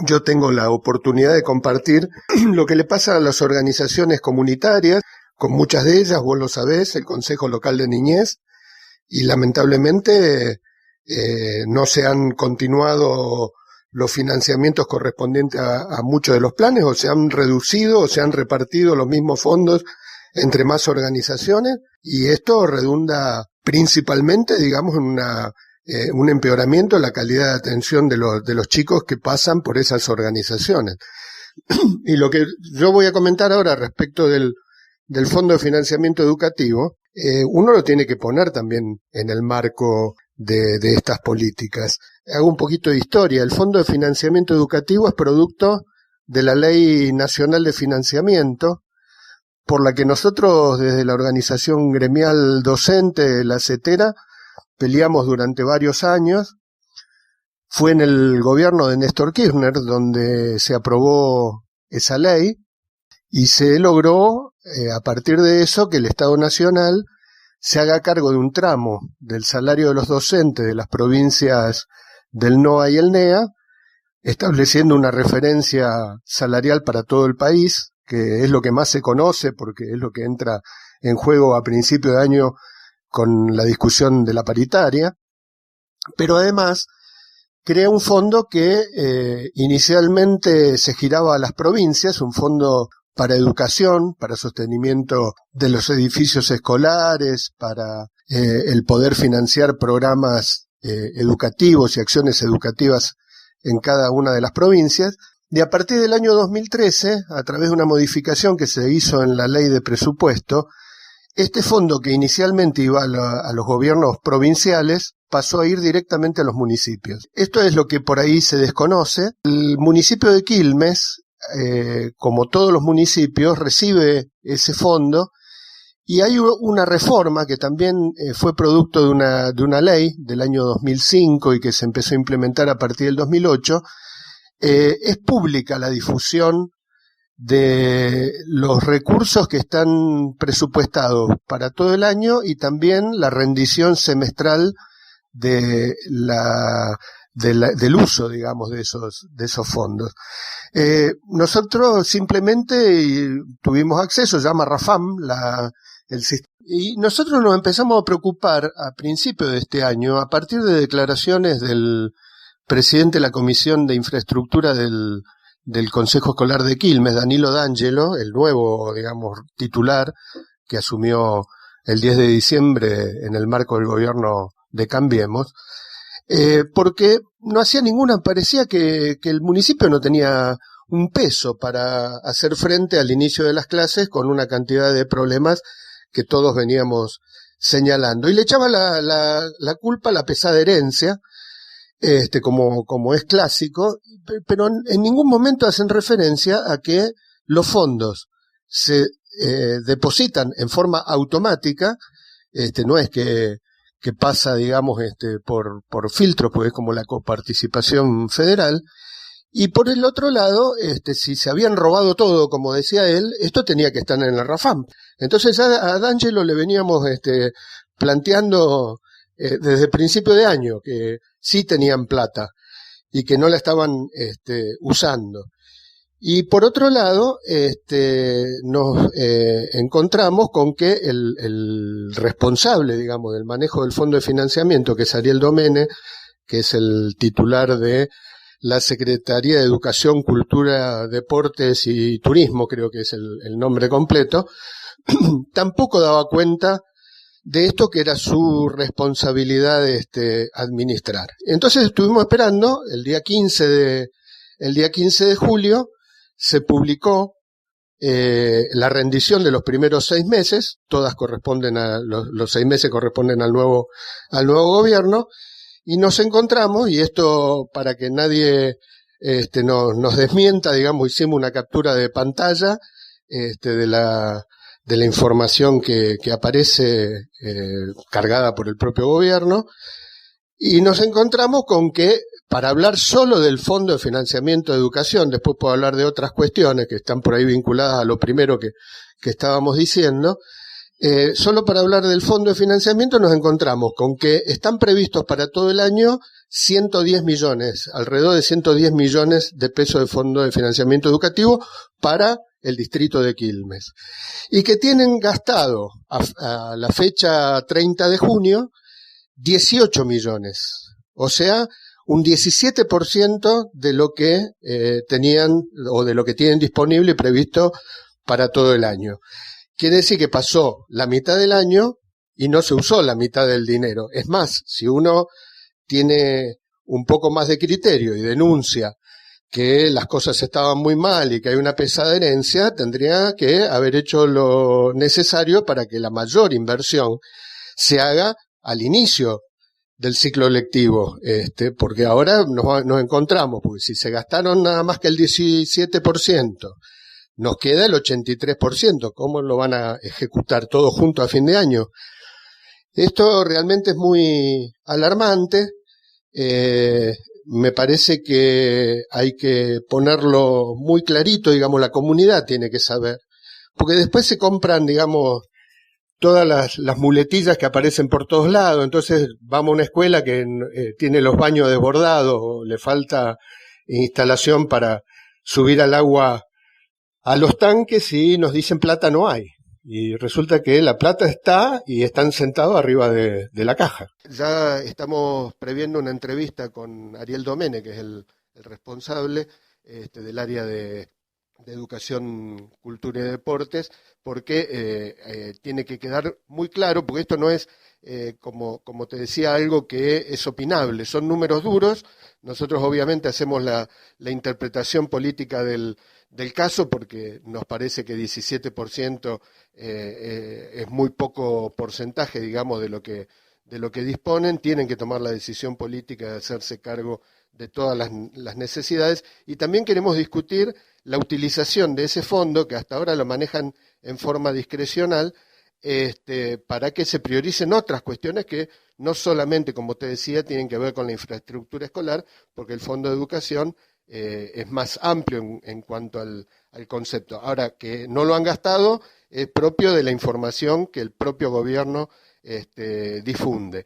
yo tengo la oportunidad de compartir lo que le pasa a las organizaciones comunitarias, con muchas de ellas, vos lo sabés, el Consejo Local de Niñez, y lamentablemente no se han continuado los financiamientos correspondientes a muchos de los planes, o se han reducido o se han repartido los mismos fondos entre más organizaciones, y esto redunda principalmente, digamos, en un empeoramiento de la calidad de atención de los chicos que pasan por esas organizaciones. Y lo que yo voy a comentar ahora respecto del Fondo de Financiamiento Educativo, uno lo tiene que poner también en el marco de estas políticas. Hago un poquito de historia. El Fondo de Financiamiento Educativo es producto de la Ley Nacional de Financiamiento, por la que nosotros desde la organización gremial docente, la CETERA, peleamos durante varios años. Fue en el gobierno de Néstor Kirchner donde se aprobó esa ley y se logró, a partir de eso, que el Estado Nacional se haga cargo de un tramo del salario de los docentes de las provincias del NOA y el NEA, estableciendo una referencia salarial para todo el país, que es lo que más se conoce porque es lo que entra en juego a principio de año con la discusión de la paritaria, pero además crea un fondo que inicialmente se giraba a las provincias, un fondo para educación, para sostenimiento de los edificios escolares, para el poder financiar programas educativos y acciones educativas en cada una de las provincias. Y a partir del año 2013, a través de una modificación que se hizo en la ley de presupuesto, este fondo que inicialmente iba a los gobiernos provinciales pasó a ir directamente a los municipios. Esto es lo que por ahí se desconoce. El municipio de Quilmes, como todos los municipios, recibe ese fondo y hay una reforma que también fue producto de una ley del año 2005 y que se empezó a implementar a partir del 2008. Es pública la difusión de los recursos que están presupuestados para todo el año y también la rendición semestral del uso, digamos, de esos fondos. Nosotros simplemente tuvimos acceso, se llama RAFAM, el sistema, y nosotros nos empezamos a preocupar a principios de este año, a partir de declaraciones del presidente de la Comisión de Infraestructura del Consejo Escolar de Quilmes, Danilo D'Angelo, el nuevo, digamos, titular que asumió el 10 de diciembre en el marco del gobierno de Cambiemos, porque no hacía parecía que el municipio no tenía un peso para hacer frente al inicio de las clases con una cantidad de problemas que todos veníamos señalando. Y le echaba la culpa a la pesada herencia, como es clásico, pero en ningún momento hacen referencia a que los fondos se depositan en forma automática, no es que pasa, digamos, por filtros, porque es como la coparticipación federal. Y por el otro lado, si se habían robado todo, como decía él, esto tenía que estar en el RAFAM. Entonces a D'Angelo le veníamos planteando desde el principio de año que sí tenían plata y que no la estaban usando. Y por otro lado, nos encontramos con que el responsable, digamos, del manejo del fondo de financiamiento, que es Ariel Domene, que es el titular de la Secretaría de Educación, Cultura, Deportes y Turismo, creo que es el nombre completo, tampoco daba cuenta de esto que era su responsabilidad administrar. Entonces estuvimos esperando, el día 15 de julio se publicó la rendición de los primeros 6 meses, todas corresponden los 6 meses corresponden al nuevo gobierno, y nos encontramos, y esto para que nadie nos desmienta, digamos, hicimos una captura de pantalla de la información que aparece cargada por el propio gobierno, y nos encontramos con que para hablar solo del Fondo de Financiamiento de Educación, después puedo hablar de otras cuestiones que están por ahí vinculadas a lo primero que estábamos diciendo, Solo para hablar del fondo de financiamiento nos encontramos con que están previstos para todo el año 110 millones, alrededor de 110 millones de pesos de fondo de financiamiento educativo para el distrito de Quilmes. Y que tienen gastado a la fecha 30 de junio 18 millones. O sea, un 17% de lo que tenían o de lo que tienen disponible y previsto para todo el año. Quiere decir que pasó la mitad del año y no se usó la mitad del dinero. Es más, si uno tiene un poco más de criterio y denuncia que las cosas estaban muy mal y que hay una pesada herencia, tendría que haber hecho lo necesario para que la mayor inversión se haga al inicio del ciclo lectivo, porque ahora nos encontramos, porque si se gastaron nada más que el 17%, nos queda el 83%. ¿Cómo lo van a ejecutar todo junto a fin de año? Esto realmente es muy alarmante. Me parece que hay que ponerlo muy clarito, digamos, la comunidad tiene que saber. Porque después se compran, digamos, todas las muletillas que aparecen por todos lados. Entonces vamos a una escuela que tiene los baños desbordados, o le falta instalación para subir al agua a los tanques y nos dicen plata no hay. Y resulta que la plata está y están sentados arriba de la caja. Ya estamos previendo una entrevista con Ariel Domene, que es el responsable del área de Educación, Cultura y Deportes, porque tiene que quedar muy claro, porque esto no es, como te decía, algo que es opinable, son números duros. Nosotros obviamente hacemos la interpretación política del caso, porque nos parece que 17% es muy poco porcentaje, digamos, de lo que disponen. Tienen que tomar la decisión política de hacerse cargo de todas las necesidades, y también queremos discutir la utilización de ese fondo, que hasta ahora lo manejan en forma discrecional, para que se prioricen otras cuestiones que no solamente, como te decía, tienen que ver con la infraestructura escolar, porque el Fondo de Educación es más amplio en cuanto al concepto. Ahora, que no lo han gastado es propio de la información que el propio gobierno difunde.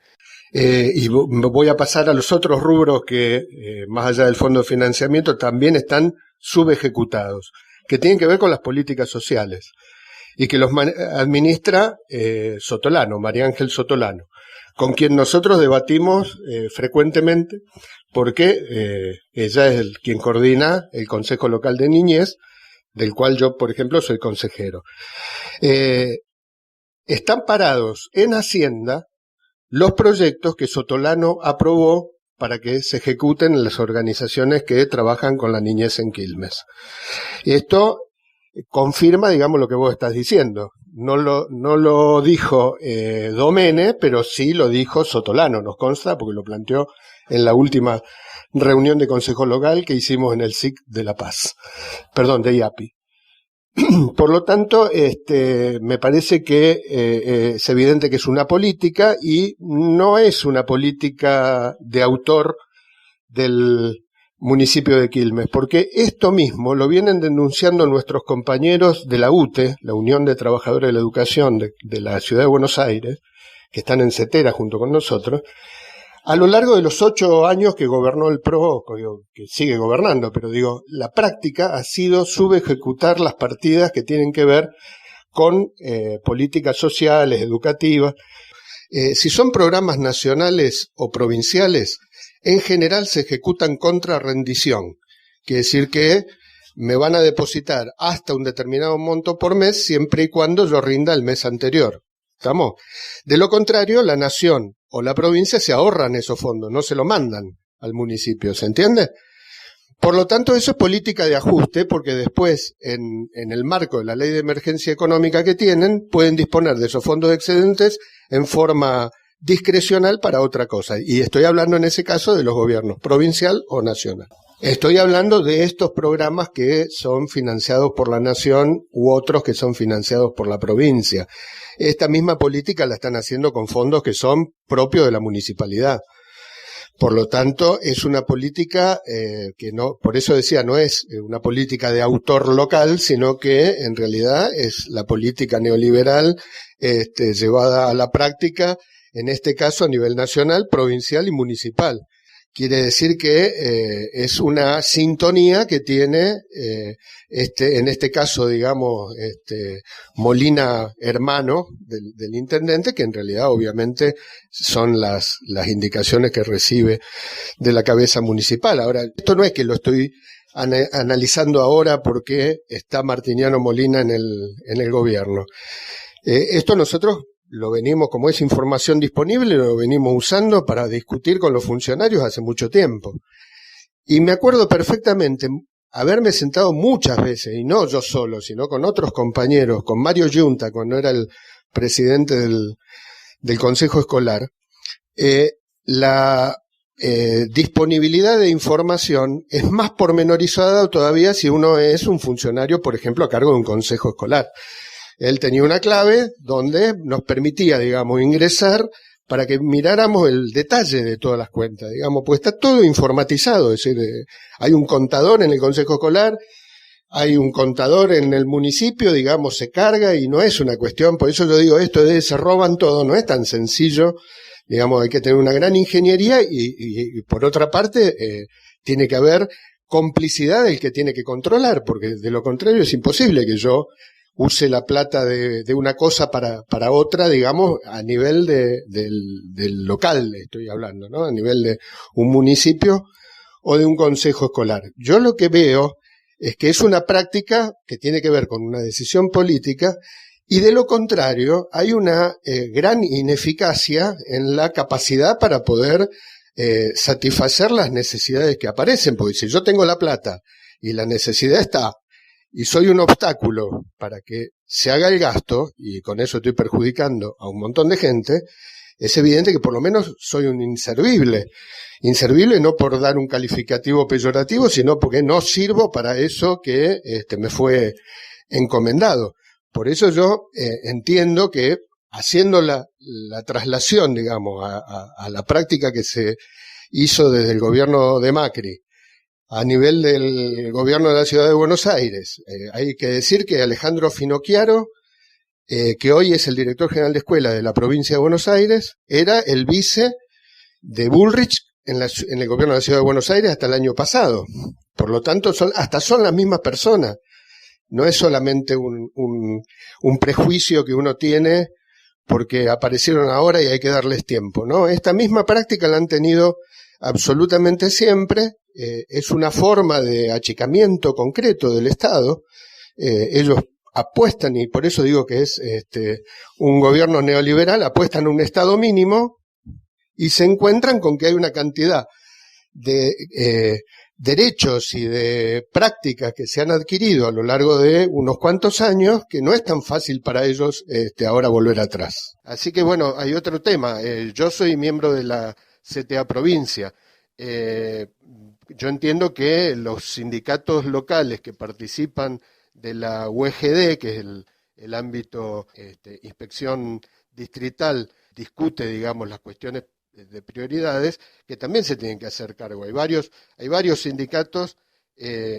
Y voy a pasar a los otros rubros que, más allá del fondo de financiamiento, también están subejecutados, que tienen que ver con las políticas sociales, y que los administra Sotolano, María Ángel Sotolano, con quien nosotros debatimos frecuentemente, porque ella es quien coordina el Consejo Local de Niñez, del cual yo, por ejemplo, soy consejero. Están parados en Hacienda los proyectos que Sotolano aprobó para que se ejecuten en las organizaciones que trabajan con la niñez en Quilmes. Esto confirma, digamos, lo que vos estás diciendo. No lo dijo Domene, pero sí lo dijo Sotolano, nos consta, porque lo planteó en la última reunión de Consejo Local que hicimos en el SIC de La Paz, de IAPI. Por lo tanto, me parece que es evidente que es una política, y no es una política de autor del municipio de Quilmes, porque esto mismo lo vienen denunciando nuestros compañeros de la UTE, la Unión de Trabajadores de la Educación de la Ciudad de Buenos Aires, que están en CETERA junto con nosotros, a lo largo de los 8 años que gobernó el PRO, que sigue gobernando, pero digo, la práctica ha sido subejecutar las partidas que tienen que ver con políticas sociales, educativas. Si son programas nacionales o provinciales, en general se ejecutan contra rendición. Quiere decir que me van a depositar hasta un determinado monto por mes, siempre y cuando yo rinda el mes anterior. ¿Estamos? De lo contrario, la nación o la provincia se ahorran esos fondos, no se lo mandan al municipio, ¿se entiende? Por lo tanto, eso es política de ajuste, porque después, en el marco de la ley de emergencia económica que tienen, pueden disponer de esos fondos excedentes en forma discrecional para otra cosa. Y estoy hablando en ese caso de los gobiernos provincial o nacional. Estoy hablando de estos programas que son financiados por la nación u otros que son financiados por la provincia. Esta misma política la están haciendo con fondos que son propios de la municipalidad. Por lo tanto, es una política que no, por eso decía, no es una política de autor local, sino que en realidad es la política neoliberal llevada a la práctica, en este caso a nivel nacional, provincial y municipal. Quiere decir que es una sintonía que tiene, en este caso, digamos, Molina hermano del intendente, que en realidad obviamente son las indicaciones que recibe de la cabeza municipal. Ahora, esto no es que lo estoy analizando ahora porque está Martiniano Molina en el gobierno. Esto nosotros lo venimos, como es información disponible, lo venimos usando para discutir con los funcionarios hace mucho tiempo. Y me acuerdo perfectamente haberme sentado muchas veces, y no yo solo, sino con otros compañeros, con Mario Yunta, cuando era el presidente del Consejo Escolar, la disponibilidad de información es más pormenorizada todavía si uno es un funcionario, por ejemplo, a cargo de un consejo escolar. Él tenía una clave donde nos permitía, digamos, ingresar para que miráramos el detalle de todas las cuentas, digamos, pues está todo informatizado, es decir, hay un contador en el consejo escolar, hay un contador en el municipio, digamos, se carga y no es una cuestión, por eso yo digo esto de se roban todo, no es tan sencillo, digamos, hay que tener una gran ingeniería y por otra parte, tiene que haber complicidad del que tiene que controlar, porque de lo contrario es imposible que yo use la plata de una cosa para otra, digamos, a nivel del local, estoy hablando, ¿no? A nivel de un municipio o de un consejo escolar. Yo lo que veo es que es una práctica que tiene que ver con una decisión política y de lo contrario hay una gran ineficacia en la capacidad para poder satisfacer las necesidades que aparecen, porque si yo tengo la plata y la necesidad está, y soy un obstáculo para que se haga el gasto, y con eso estoy perjudicando a un montón de gente, es evidente que por lo menos soy un inservible. Inservible no por dar un calificativo peyorativo, sino porque no sirvo para eso que me fue encomendado. Por eso yo entiendo que haciendo la traslación, digamos, a la práctica que se hizo desde el gobierno de Macri, a nivel del gobierno de la ciudad de Buenos Aires, hay que decir que Alejandro Finocchiaro, que hoy es el director general de escuela de la provincia de Buenos Aires, era el vice de Bullrich en el gobierno de la ciudad de Buenos Aires hasta el año pasado. Por lo tanto, son las mismas personas. No es solamente un prejuicio que uno tiene porque aparecieron ahora y hay que darles tiempo, ¿no? Esta misma práctica la han tenido absolutamente siempre. Es una forma de achicamiento concreto del Estado. Ellos apuestan, y por eso digo que es un gobierno neoliberal, apuestan a un Estado mínimo y se encuentran con que hay una cantidad de derechos y de prácticas que se han adquirido a lo largo de unos cuantos años que no es tan fácil para ellos ahora volver atrás. Así que bueno, hay otro tema. Yo soy miembro de la CTA Provincia. Yo entiendo que los sindicatos locales que participan de la UEGD, que es el ámbito inspección distrital, discute, digamos, las cuestiones de prioridades, que también se tienen que hacer cargo. Hay varios sindicatos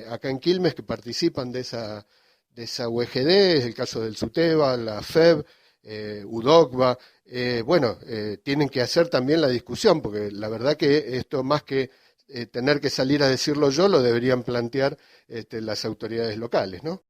acá en Quilmes que participan de esa UEGD, es el caso del SUTEBA, la FEB, UDOCBA. Tienen que hacer también la discusión, porque la verdad que esto más que tener que salir a decirlo yo, lo deberían plantear las autoridades locales, ¿no?